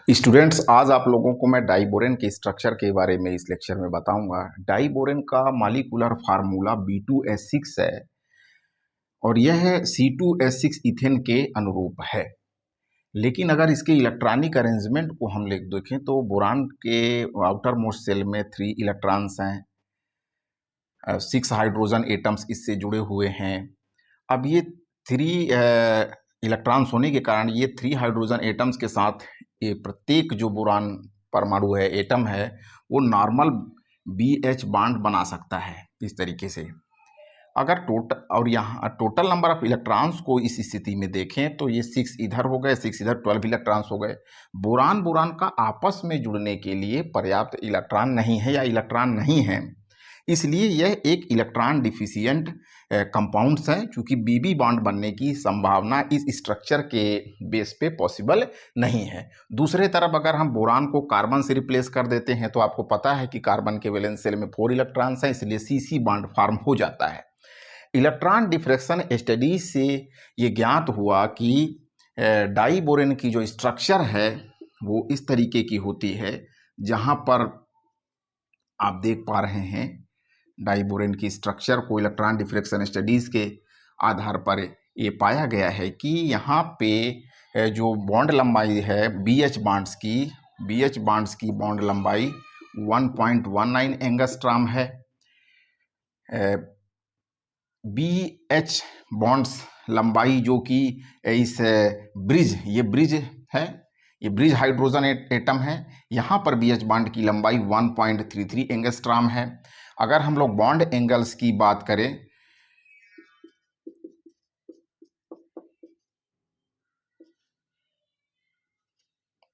Students, आज आप लोगों को मैं डाइबोरेन के स्ट्रक्चर के बारे में इस लेक्चर में बताऊंगा। डाइबोरेन का मॉलिक्यूलर फार्मूला B2H6 है और यह C2H6 इथेन के अनुरूप है। लेकिन अगर इसके इलेक्ट्रॉनिक अरेंजमेंट को हम देखें तो बोरान के आउटर मोस्ट सेल में 3 इलेक्ट्रॉन्स हैं, 6 हाइड्रोजन एटम्स इससे जुड़े हुए हैं। अब ये 3 इलेक्ट्रॉन्स होने के कारण ये 3 हाइड्रोजन एटम्स के साथ ये प्रत्येक जो बोरान परमाणु है, एटम है, वो नॉर्मल BH बॉन्ड बना सकता है इस तरीके से। अगर यहाँ टोटल नंबर ऑफ इलेक्ट्रॉन्स को इस स्थिति में देखें तो ये 6 इधर हो गए, 6 इधर, 12 इलेक्ट्रॉन्स हो गए। बोरान बोरान का आपस में जुड़ने के लिए पर्याप्त इलेक्ट्रॉन नहीं है या इलेक्ट्रॉन नहीं है, इसलिए यह एक इलेक्ट्रॉन डिफिशियंट कंपाउंड्स हैं, क्योंकि BB बॉन्ड बनने की संभावना इस स्ट्रक्चर के बेस पे पॉसिबल नहीं है। दूसरे तरफ अगर हम बोरान को कार्बन से रिप्लेस कर देते हैं तो आपको पता है कि कार्बन के वैलेंस शेल में 4 इलेक्ट्रॉन्स हैं, इसलिए CC बॉन्ड फॉर्म हो जाता है। इलेक्ट्रॉन डिफ्रैक्शन स्टडीज से ये ज्ञात हुआ कि डाइबोरेन की जो स्ट्रक्चर है वो इस तरीके की होती है, जहाँ पर आप देख पा रहे हैं डाइबोरेन की स्ट्रक्चर को इलेक्ट्रॉन डिफ्रैक्शन स्टडीज़ के आधार पर ये पाया गया है कि यहाँ पे जो बॉन्ड लंबाई है BH बॉन्ड्स की बॉन्ड लंबाई 1.19 एंगस्ट्रॉम है। BH बॉन्ड्स लंबाई जो कि इस ये ब्रिज हाइड्रोजन एटम है, यहाँ पर BH बॉन्ड की लंबाई 1.33 एंगस्ट्रॉम है। अगर हम लोग बॉन्ड एंगल्स की बात करें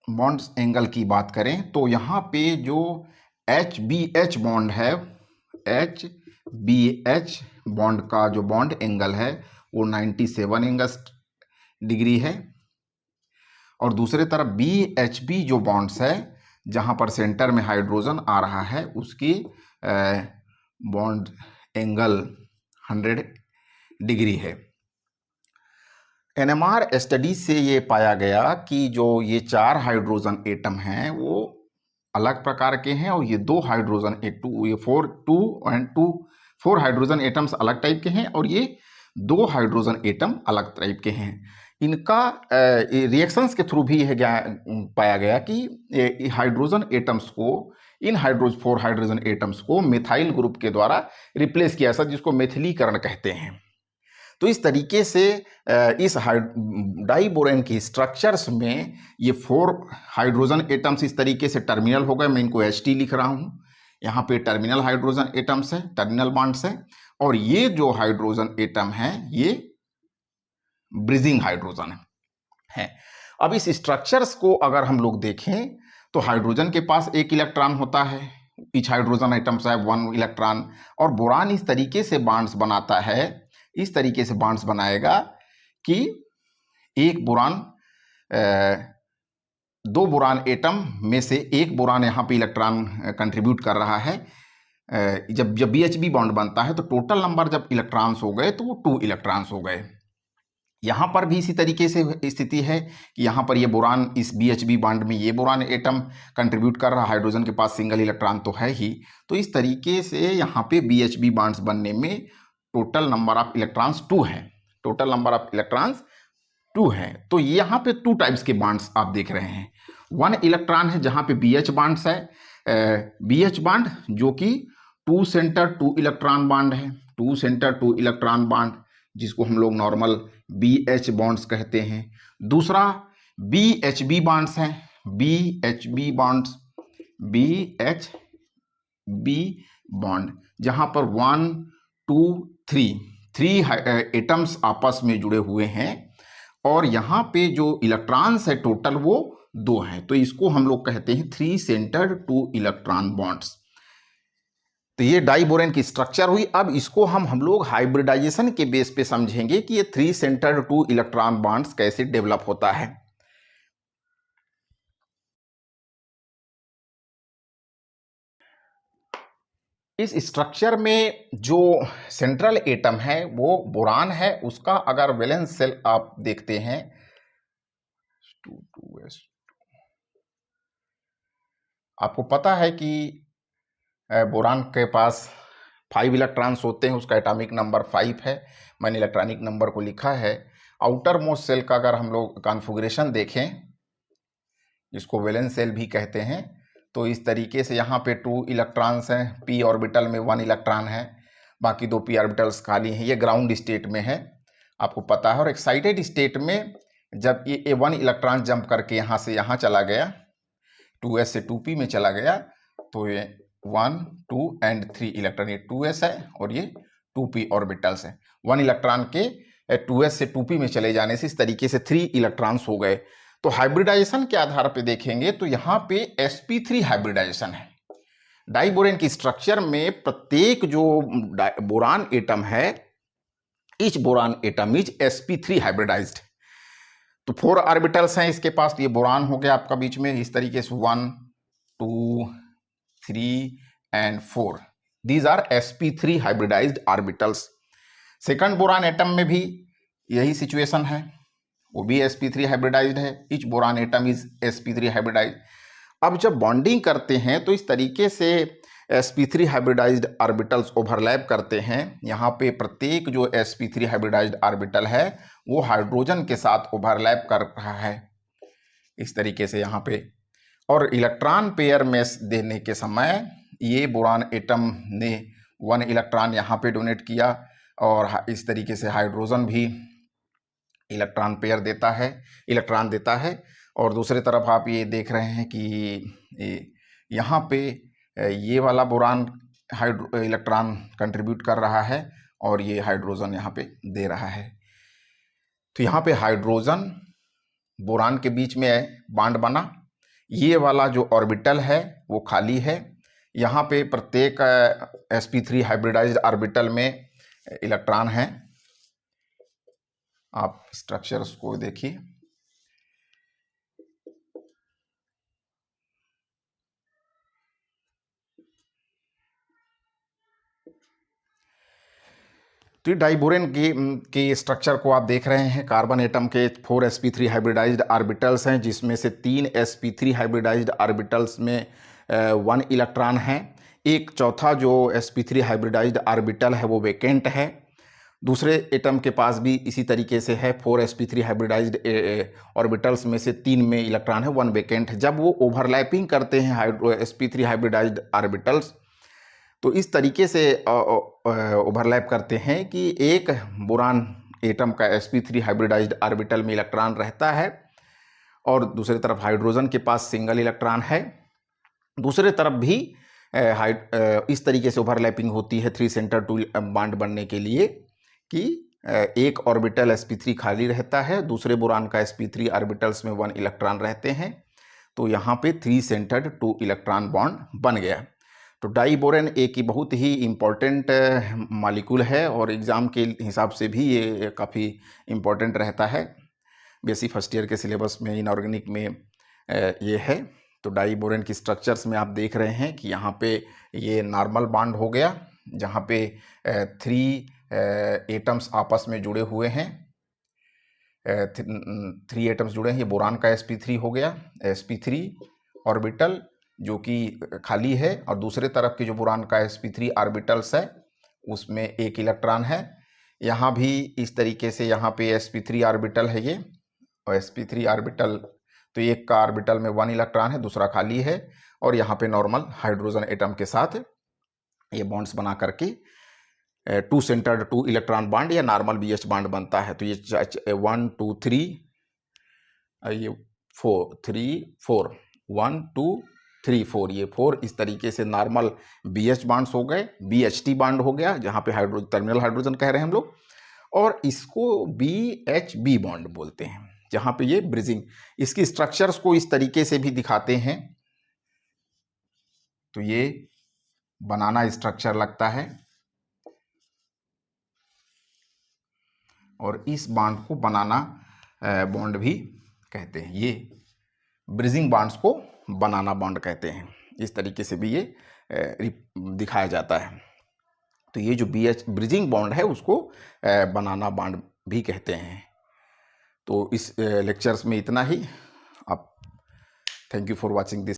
बॉन्ड्स एंगल की बात करें तो यहाँ पे जो HBH बॉन्ड है, HBH बॉन्ड का जो बॉन्ड एंगल है वो 97 एंगस डिग्री है। और दूसरे तरफ BHB जो बॉन्ड्स है, जहाँ पर सेंटर में हाइड्रोजन आ रहा है, उसकी बॉन्ड एंगल 100 डिग्री है। NMR स्टडी से ये पाया गया कि जो ये 4 हाइड्रोजन एटम हैं वो अलग प्रकार के हैं और ये 2 हाइड्रोजन ये 4 हाइड्रोजन एटम्स अलग टाइप के हैं और ये 2 हाइड्रोजन एटम अलग टाइप के हैं। इनका रिएक्शंस के थ्रू भी यह पाया गया कि हाइड्रोजन एटम्स को इन 4 हाइड्रोजन एटम्स को मिथाइल ग्रुप के द्वारा रिप्लेस किया, ऐसा जिसको मेथिलीकरण कहते हैं। तो इस तरीके से इस डाइबोरेन की स्ट्रक्चर्स में ये 4 हाइड्रोजन एटम्स इस तरीके से टर्मिनल हो गए। मैं इनको HT लिख रहा हूँ, यहाँ पे टर्मिनल हाइड्रोजन एटम्स है, टर्मिनल बॉन्ड्स है, और ये जो हाइड्रोजन एटम है ये ब्रिजिंग हाइड्रोजन है। अब इस स्ट्रक्चर्स को अगर हम लोग देखें तो हाइड्रोजन के पास 1 इलेक्ट्रॉन होता है, ईच हाइड्रोजन एटम्स है 1 इलेक्ट्रॉन, और बोरान इस तरीके से बॉन्ड्स बनाता है, इस तरीके से बॉन्ड्स बनाएगा कि एक बोरान 2 बोरान एटम में से एक बोरान यहाँ पे इलेक्ट्रॉन कंट्रीब्यूट कर रहा है। जब BHB बॉन्ड बनता है तो टोटल नंबर जब इलेक्ट्रॉन्स हो गए तो वो 2 इलेक्ट्रॉन्स हो गए। यहाँ पर भी इसी तरीके से स्थिति है कि यहाँ पर ये बोरान इस BHB बॉन्ड में ये बोरान एटम कंट्रीब्यूट कर रहा है, हाइड्रोजन के पास सिंगल इलेक्ट्रॉन तो है ही, तो इस तरीके से यहाँ पे BHB बॉन्ड्स बनने में टोटल नंबर ऑफ इलेक्ट्रॉन्स 2 है, टोटल नंबर ऑफ इलेक्ट्रॉन्स 2 है। तो यहाँ पे 2 टाइप्स के बॉन्ड्स आप देख रहे हैं। 1 इलेक्ट्रॉन है जहाँ पे BH बॉन्ड्स है, BH बॉन्ड जो कि 2 सेंटर 2 इलेक्ट्रॉन बॉन्ड है, 2 सेंटर 2 इलेक्ट्रॉन बॉन्ड, जिसको हम लोग नॉर्मल BH बॉन्ड्स कहते हैं। दूसरा BHB बॉन्ड्स हैं, BHB बॉन्ड्स, BHB बॉन्ड जहाँ पर 1 2 3 एटम्स आपस में जुड़े हुए हैं और यहाँ पे जो इलेक्ट्रॉन्स है टोटल वो 2 हैं, तो इसको हम लोग कहते हैं 3 सेंटर 2 इलेक्ट्रॉन बॉन्ड्स। तो ये डाइबोरेन की स्ट्रक्चर हुई। अब इसको हम लोग हाइब्रिडाइजेशन के बेस पे समझेंगे कि ये 3 सेंटर 2 इलेक्ट्रॉन बॉन्ड्स कैसे डेवलप होता है। इस स्ट्रक्चर में जो सेंट्रल एटम है वो बोरान है, उसका अगर वैलेंस शेल आप देखते हैं 2s2 आपको पता है कि बोरान के पास 5 इलेक्ट्रॉन्स होते हैं, उसका एटॉमिक नंबर 5 है। मैंने इलेक्ट्रॉनिक नंबर को लिखा है। आउटर मोस्ट सेल का अगर हम लोग कॉन्फ़िगरेशन देखें, जिसको वैलेंस सेल भी कहते हैं, तो इस तरीके से यहाँ पे 2 इलेक्ट्रॉन्स हैं, p ऑर्बिटल में 1 इलेक्ट्रॉन है, बाकी 2 p ऑर्बिटल्स खाली हैं। ये ग्राउंड स्टेट में है, आपको पता है। और एक्साइटेड स्टेट में जब ये 1 इलेक्ट्रॉन जंप करके यहाँ से यहाँ चला गया, 2s से 2p में चला गया, तो ये 1, 2 एंड 3 इलेक्ट्रॉन, ये 2s है और ये 2p ऑर्बिटल्स है। 1 इलेक्ट्रॉन के 2s से 2p में चले जाने से इस तरीके से 3 इलेक्ट्रॉन्स हो गए। तो हाइब्रिडाइजेशन के आधार पे देखेंगे तो यहाँ पे sp3 हाइब्रिडाइजेशन है। डाइबोरेन की स्ट्रक्चर में प्रत्येक जो बोरान एटम है, each boron atom is sp3 hybridised. तो 4 ऑर्बिटल्स हैं इसके पास, तो ये बोरान हो गया आपका बीच में इस तरीके से 1, 2, 3 and 4। These are sp3 hybridised orbitals. Second boron atom में भी यही सिचुएशन है, वो भी sp3 हाइब्रिडाइज्ड है। Each boron atom is sp3 hybridised. अब जब बॉन्डिंग करते हैं तो इस तरीके से sp3 हाइब्रिडाइज्ड ऑर्बिटल्स ओवरलैप करते हैं। यहाँ पे प्रत्येक जो sp3 हाइब्रिडाइज्ड ऑर्बिटल है वो हाइड्रोजन के साथ ओवरलैप कर रहा है इस तरीके से यहाँ पे। और इलेक्ट्रॉन पेयर में देने के समय ये बोरान एटम ने 1 इलेक्ट्रॉन यहाँ पे डोनेट किया और इस तरीके से हाइड्रोजन भी इलेक्ट्रॉन पेयर देता है, इलेक्ट्रॉन देता है। और दूसरे तरफ आप ये देख रहे हैं कि यहाँ पे ये वाला बोरान इलेक्ट्रॉन कंट्रीब्यूट कर रहा है और ये हाइड्रोजन यहाँ पे दे रहा है। तो यहाँ पे हाइड्रोजन बोरान के बीच में बॉन्ड बना। ये वाला जो ऑर्बिटल है वो खाली है। यहाँ पे प्रत्येक sp3 हाइब्रिडाइज्ड ऑर्बिटल में इलेक्ट्रॉन हैं। आप स्ट्रक्चर्स को देखिए, तो डाइबोरेन के स्ट्रक्चर को आप देख रहे हैं। कार्बन एटम के 4 sp3 हाइब्रिडाइज्ड ऑर्बिटल्स हैं, जिसमें से 3 sp3 हाइब्रिडाइज्ड ऑर्बिटल्स में 1 इलेक्ट्रॉन है। एक चौथा जो sp3 हाइब्रिडाइज्ड ऑर्बिटल है वो वेकेंट है। दूसरे एटम के पास भी इसी तरीके से है, 4 sp3 हाइब्रिडाइज्ड ऑर्बिटल्स में से 3 में इलेक्ट्रॉन है, 1 वेकेंट है। जब वो ओवरलैपिंग करते हैं sp3 हाइब्रिडाइज्ड ऑर्बिटल्स, तो इस तरीके से ओवरलैप करते हैं कि एक बोरान एटम का sp3 हाइब्रिडाइज्ड ऑर्बिटल में इलेक्ट्रॉन रहता है और दूसरी तरफ हाइड्रोजन के पास सिंगल इलेक्ट्रॉन है। दूसरे तरफ भी इस तरीके से ओवरलैपिंग होती है 3 सेंटर 2 बॉन्ड बनने के लिए कि एक ऑर्बिटल sp3 खाली रहता है, दूसरे बोरान का sp3 ऑर्बिटल्स में 1 इलेक्ट्रॉन रहते हैं। तो यहाँ पे 3 सेंटर्ड 2 इलेक्ट्रॉन बॉन्ड बन गया। तो डाइबोरेन एक ही बहुत ही इम्पॉर्टेंट मॉलिक्यूल है और एग्ज़ाम के हिसाब से भी ये काफ़ी इम्पॉर्टेंट रहता है। बेसिक फर्स्ट ईयर के सिलेबस में इनऑर्गेनिक में ये है। तो डाइबोरेन की स्ट्रक्चर्स में आप देख रहे हैं कि यहाँ पे ये नॉर्मल बॉन्ड हो गया, जहाँ पे 3 एटम्स आपस में जुड़े हुए हैं, 3 एटम्स जुड़े हैं। ये बोरान का sp3 हो गया, sp3 ऑर्बिटल जो कि खाली है, और दूसरे तरफ की जो बोरान का sp3 ऑर्बिटल्स है उसमें 1 इलेक्ट्रॉन है। यहाँ भी इस तरीके से यहाँ पे sp3 ऑर्बिटल है ये, और sp3 ऑर्बिटल, तो एक का ऑर्बिटल में 1 इलेक्ट्रॉन है, दूसरा खाली है, और यहाँ पे नॉर्मल हाइड्रोजन एटम के साथ ये बॉन्ड्स बना करके 2 सेंटर्ड 2 इलेक्ट्रॉन बॉन्ड या नॉर्मल BH बॉन्ड बनता है। तो ये 1 2 3 ये 4 3 4 1 2 3 4 ये 4 इस तरीके से नॉर्मल BH बॉन्ड्स हो गए। BHT बॉन्ड हो गया जहाँ पे टर्मिनल हाइड्रोजन कह रहे हैं हम लोग, और इसको BHB बॉन्ड बोलते हैं जहाँ पे ये ब्रिजिंग। इसकी स्ट्रक्चर्स को इस तरीके से भी दिखाते हैं। तो ये बनाना स्ट्रक्चर लगता है और इस बॉन्ड को बनाना बॉन्ड भी कहते हैं। ये ब्रिजिंग बॉन्ड्स को बनाना बॉन्ड कहते हैं। इस तरीके से भी ये दिखाया जाता है। तो ये जो ब्रिजिंग बॉन्ड है उसको बनाना बॉन्ड भी कहते हैं। तो इस लेक्चर्स में इतना ही। आप thank you for watching this.